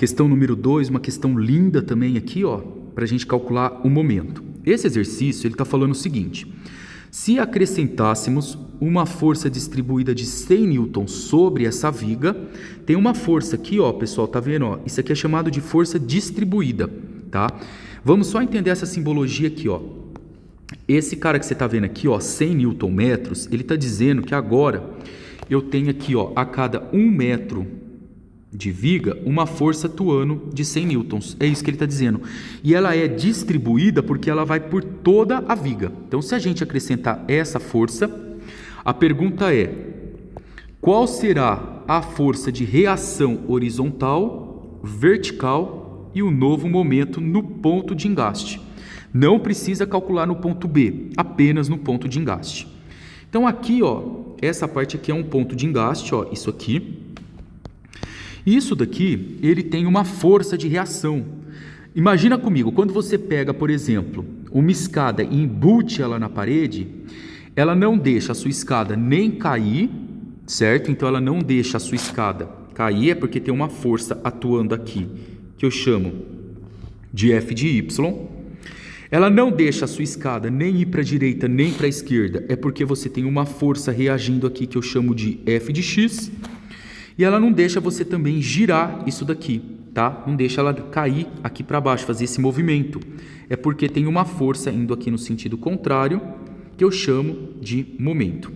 Questão número 2, uma questão linda também aqui, ó, para a gente calcular o momento. Esse exercício, ele está falando o seguinte: se acrescentássemos uma força distribuída de 100 newtons sobre essa viga, tem uma força aqui, ó, pessoal, tá vendo, ó? Isso aqui é chamado de força distribuída, tá? Vamos só entender essa simbologia aqui, ó. Esse cara que você tá vendo aqui, ó, 100 newton metros, ele tá dizendo que agora eu tenho aqui, ó, a cada 1 metro de viga, uma força atuando de 100 newtons. É isso que ele está dizendo. E ela é distribuída porque ela vai por toda a viga. Então, se a gente acrescentar essa força, a pergunta é: qual será a força de reação horizontal, vertical e o novo momento no ponto de engaste? Não precisa calcular no ponto B, apenas no ponto de engaste. Então, aqui, ó, essa parte aqui é um ponto de engaste, ó, isso aqui. Isso daqui, ele tem uma força de reação. Imagina comigo, quando você pega, por exemplo, uma escada e embute ela na parede, ela não deixa a sua escada nem cair, certo? Então ela não deixa a sua escada cair, é porque tem uma força atuando aqui, que eu chamo de F de Y. Ela não deixa a sua escada nem ir para a direita nem para a esquerda, é porque você tem uma força reagindo aqui, que eu chamo de F de X. E ela não deixa você também girar isso daqui, tá? Não deixa ela cair aqui para baixo, fazer esse movimento. É porque tem uma força indo aqui no sentido contrário, que eu chamo de momento.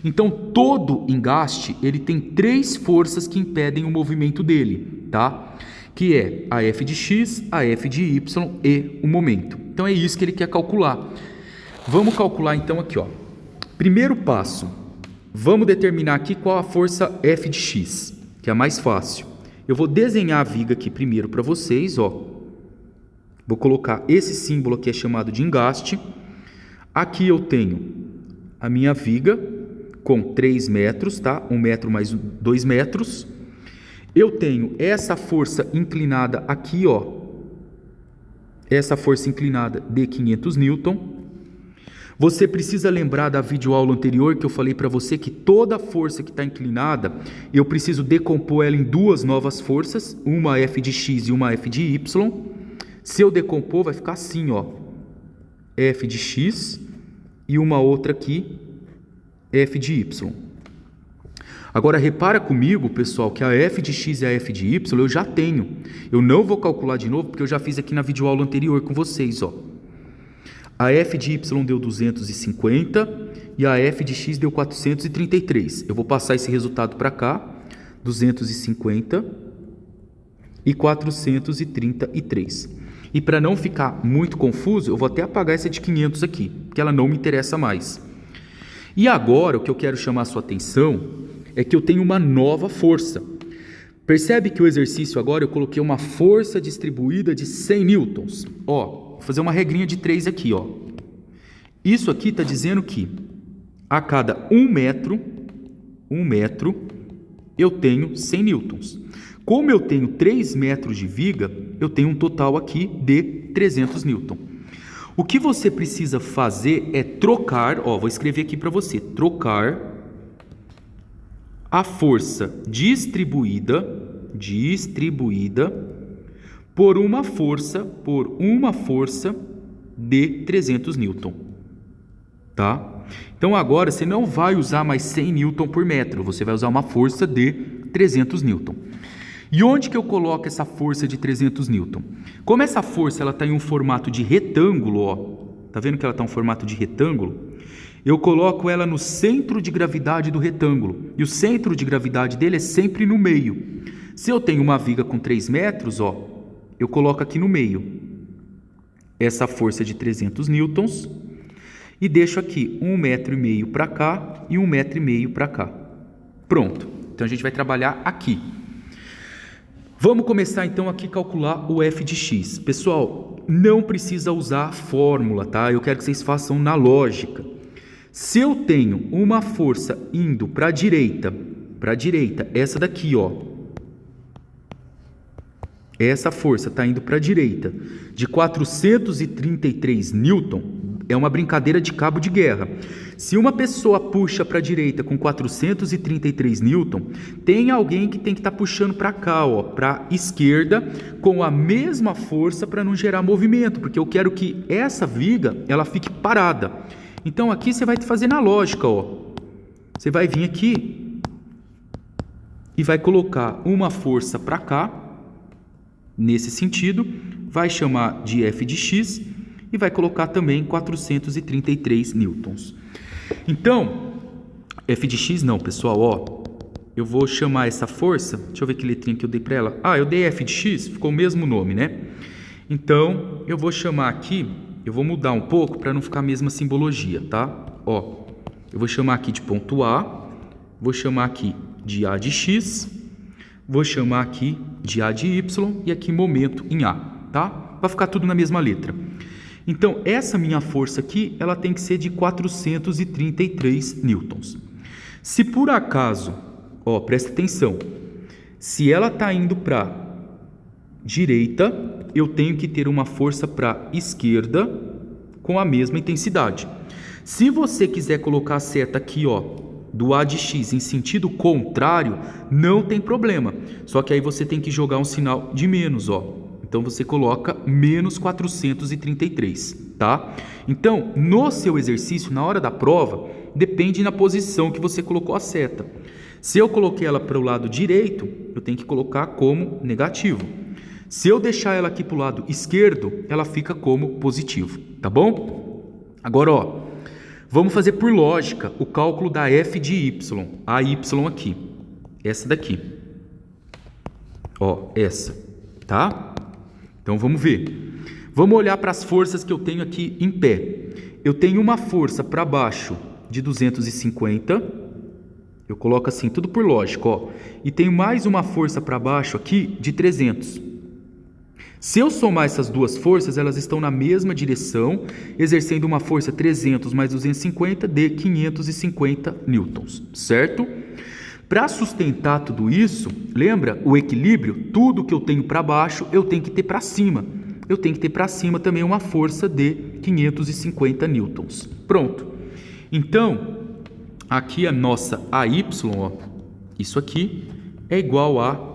Então, todo engaste, ele tem 3 forças que impedem o movimento dele, tá? Que é a F de X, a F de Y e o momento. Então, é isso que ele quer calcular. Vamos calcular então aqui, ó. Primeiro passo. Vamos determinar aqui qual a força F de X, que é a mais fácil. Eu vou desenhar a viga aqui primeiro para vocês, ó. Vou colocar esse símbolo aqui, é chamado de engaste. Aqui eu tenho a minha viga com 3 metros, tá? 1 metro mais 2 metros. Eu tenho essa força inclinada aqui, ó. Essa força inclinada de 500 newton. Você precisa lembrar da videoaula anterior que eu falei para você que toda força que está inclinada, eu preciso decompor ela em 2 novas forças, uma F de X e uma F de Y. Se eu decompor, vai ficar assim, ó, F de X e uma outra aqui, F de Y. Agora, repara comigo, pessoal, que a F de X e a F de Y eu já tenho. Eu não vou calcular de novo, porque eu já fiz aqui na videoaula anterior com vocês, ó. A F de Y deu 250 e a F de X deu 433. Eu vou passar esse resultado para cá, 250 e 433. E para não ficar muito confuso, eu vou até apagar essa de 500 aqui, porque ela não me interessa mais. E agora, o que eu quero chamar a sua atenção é que eu tenho uma nova força. Percebe que o exercício agora eu coloquei uma força distribuída de 100 newtons. Ó, vou fazer uma regrinha de 3 aqui, ó. Isso aqui está dizendo que a cada 1 metro, eu tenho 100 newtons. Como eu tenho 3 metros de viga, eu tenho um total aqui de 300 newton. O que você precisa fazer é trocar, ó, vou escrever aqui para você, trocar a força distribuída por uma força de 300 newton, tá? Então agora você não vai usar mais 100 newton por metro, você vai usar uma força de 300 newton. E onde que eu coloco essa força de 300 newton? Como essa força ela está em um formato de retângulo, ó, tá vendo que ela está em um formato de retângulo? Eu coloco ela no centro de gravidade do retângulo. E o centro de gravidade dele é sempre no meio. Se eu tenho uma viga com 3 metros, ó, eu coloco aqui no meio essa força de 300 newtons e deixo aqui 1,5 metro para cá e 1,5 metro para cá. Pronto. Então a gente vai trabalhar aqui. Vamos começar então aqui a calcular o F de X. Pessoal, não precisa usar a fórmula, tá? Eu quero que vocês façam na lógica. Se eu tenho uma força indo para a direita, essa daqui, ó. Essa força está indo para a direita de 433 newton, é uma brincadeira de cabo de guerra. Se uma pessoa puxa para a direita com 433 newton, tem alguém que tem que estar puxando para cá, para a esquerda, com a mesma força para não gerar movimento, porque eu quero que essa viga ela fique parada. Então aqui você vai fazer na lógica, Você vai vir aqui e vai colocar uma força para cá, nesse sentido, vai chamar de F de X e vai colocar também 433 newtons. Então, F de X não, pessoal, eu vou chamar essa força, deixa eu ver que letrinha que eu dei para ela. Eu dei F de X, ficou o mesmo nome, né? Então, eu vou chamar aqui, eu vou mudar um pouco para não ficar a mesma simbologia, tá? Eu vou chamar aqui de ponto A, vou chamar aqui de A de X, vou chamar aqui de A de Y e aqui momento em A, tá? Para ficar tudo na mesma letra. Então, essa minha força aqui, ela tem que ser de 433 newtons. Se por acaso, presta atenção, se ela está indo para direita, eu tenho que ter uma força para esquerda com a mesma intensidade. Se você quiser colocar a seta aqui, do A de X em sentido contrário, não tem problema. Só que aí você tem que jogar um sinal de menos, Então você coloca menos 433, tá? Então, no seu exercício, na hora da prova, depende na posição que você colocou a seta. Se eu coloquei ela para o lado direito, eu tenho que colocar como negativo. Se eu deixar ela aqui para o lado esquerdo, ela fica como positivo, tá bom? Agora, vamos fazer por lógica o cálculo da F de Y, a Y aqui, essa daqui, essa, tá? Então vamos ver, vamos olhar para as forças que eu tenho aqui em pé. Eu tenho uma força para baixo de 250, eu coloco assim, tudo por lógica, e tenho mais uma força para baixo aqui de 300. Se eu somar essas duas forças, elas estão na mesma direção, exercendo uma força 300 mais 250 de 550 newtons, certo? Para sustentar tudo isso, lembra o equilíbrio? Tudo que eu tenho para baixo, eu tenho que ter para cima. Eu tenho que ter para cima também uma força de 550 newtons. Pronto. Então, aqui a nossa AY, isso aqui, é igual a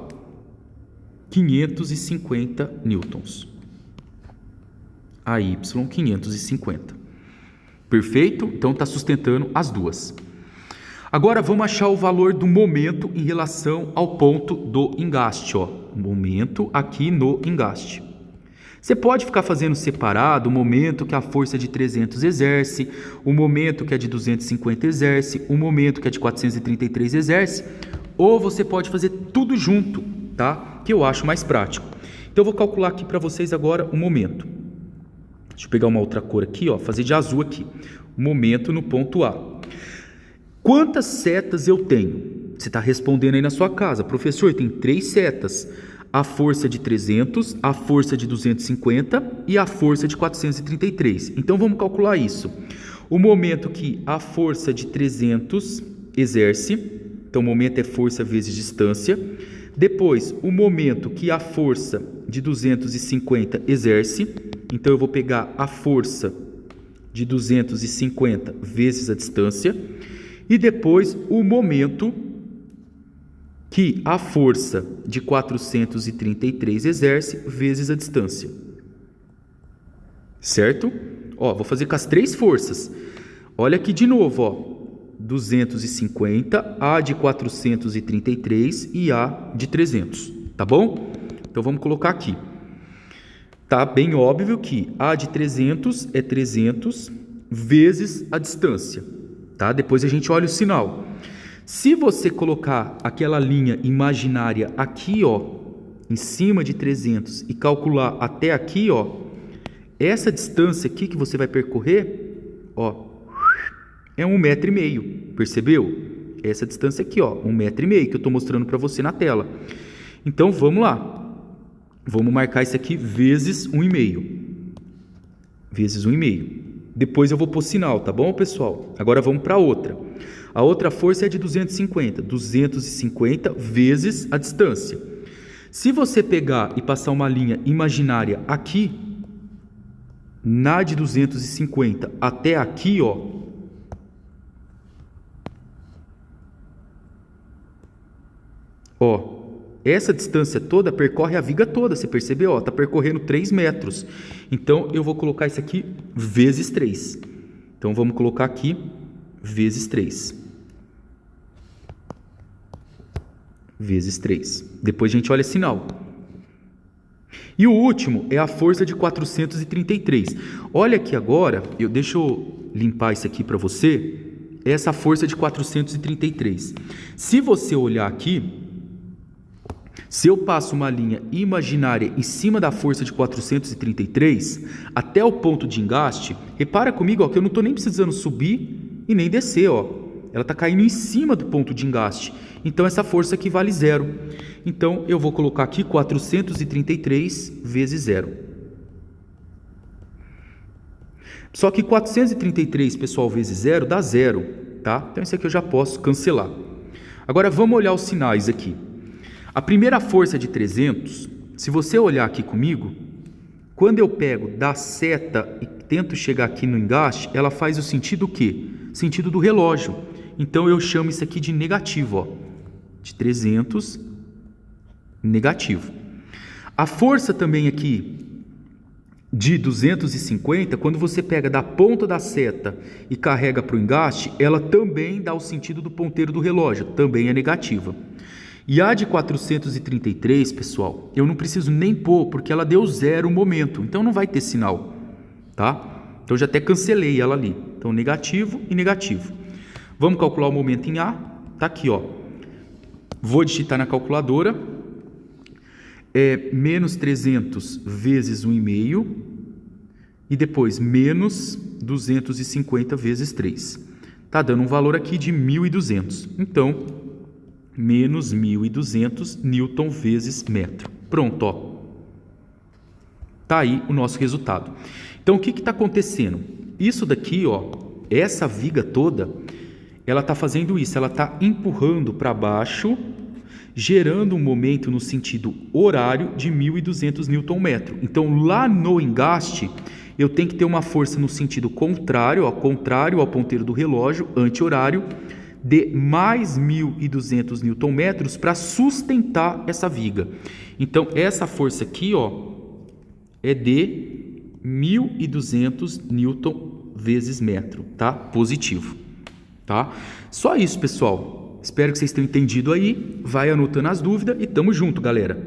550 newtons. AY 550. Perfeito? Então está sustentando as duas. Agora vamos achar o valor do momento em relação ao ponto do engaste, momento aqui no engaste. Você pode ficar fazendo separado o momento que a força de 300 exerce, o momento que a de 250 exerce, o momento que a de 433 exerce, ou você pode fazer tudo junto, tá? Que eu acho mais prático. Então eu vou calcular aqui para vocês agora o momento. Deixa eu pegar uma outra cor aqui, fazer de azul aqui. O momento no ponto A. Quantas setas eu tenho? Você está respondendo aí na sua casa. Professor, tem 3 setas. A força de 300, a força de 250 e a força de 433. Então vamos calcular isso. O momento que a força de 300 exerce, então o momento é força vezes distância. Depois, o momento que a força de 250 exerce, então eu vou pegar a força de 250 vezes a distância. E depois o momento que a força de 433 exerce vezes a distância. Certo? Vou fazer com as 3 forças. Olha aqui de novo, 250, A de 433 e A de 300. Tá bom? Então vamos colocar aqui. Tá bem óbvio que A de 300 é 300 vezes a distância. Tá? Depois a gente olha o sinal. Se você colocar aquela linha imaginária aqui, em cima de 300 e calcular até aqui, essa distância aqui que você vai percorrer, é 1,5 metro, percebeu? Essa distância aqui, 1,5 metro que eu estou mostrando para você na tela. Então vamos lá, vamos marcar isso aqui vezes 1,5, vezes 1,5. Depois eu vou pôr sinal, tá bom, pessoal? Agora vamos para outra. A outra força é de 250. 250 vezes a distância. Se você pegar e passar uma linha imaginária aqui, na de 250 até aqui, essa distância toda percorre a viga toda, você percebeu? Está percorrendo 3 metros. Então, eu vou colocar isso aqui vezes 3. Então, vamos colocar aqui vezes 3. Vezes 3. Depois a gente olha sinal. E o último é a força de 433. Olha aqui agora, deixa eu limpar isso aqui para você. Essa força de 433. Se você olhar aqui, se eu passo uma linha imaginária em cima da força de 433 até o ponto de engaste, repara comigo que eu não estou nem precisando subir e nem descer. Ela está caindo em cima do ponto de engaste. Então, essa força aqui vale 0. Então, eu vou colocar aqui 433 vezes 0. Só que 433, pessoal, vezes 0 dá 0, tá? Então, isso aqui eu já posso cancelar. Agora, vamos olhar os sinais aqui. A primeira força de 300, se você olhar aqui comigo, quando eu pego da seta e tento chegar aqui no engaste, ela faz o sentido o quê? Sentido do relógio. Então, eu chamo isso aqui de negativo, de 300, negativo. A força também aqui de 250, quando você pega da ponta da seta e carrega para o engaste, ela também dá o sentido do ponteiro do relógio, também é negativa. E a de 433, pessoal, eu não preciso nem pôr, porque ela deu 0 momento, então não vai ter sinal, tá? Então, eu já até cancelei ela ali. Então, negativo e negativo. Vamos calcular o momento em A. Tá aqui, Vou digitar na calculadora. Menos 300 vezes 1,5. E depois, menos 250 vezes 3. Tá dando um valor aqui de 1.200. Então, menos 1.200 newton vezes metro. Pronto, Tá aí o nosso resultado. Então, o que está acontecendo? Isso daqui, essa viga toda, ela está fazendo isso, ela está empurrando para baixo, gerando um momento no sentido horário de 1.200 Nm. Então, lá no engaste, eu tenho que ter uma força no sentido contrário, contrário ao ponteiro do relógio, anti-horário, de mais 1.200 Nm para sustentar essa viga. Então, essa força aqui, é de 1.200 Newton vezes metro, tá? Positivo, tá? Só isso, pessoal. Espero que vocês tenham entendido aí. Vai anotando as dúvidas e tamo junto, galera.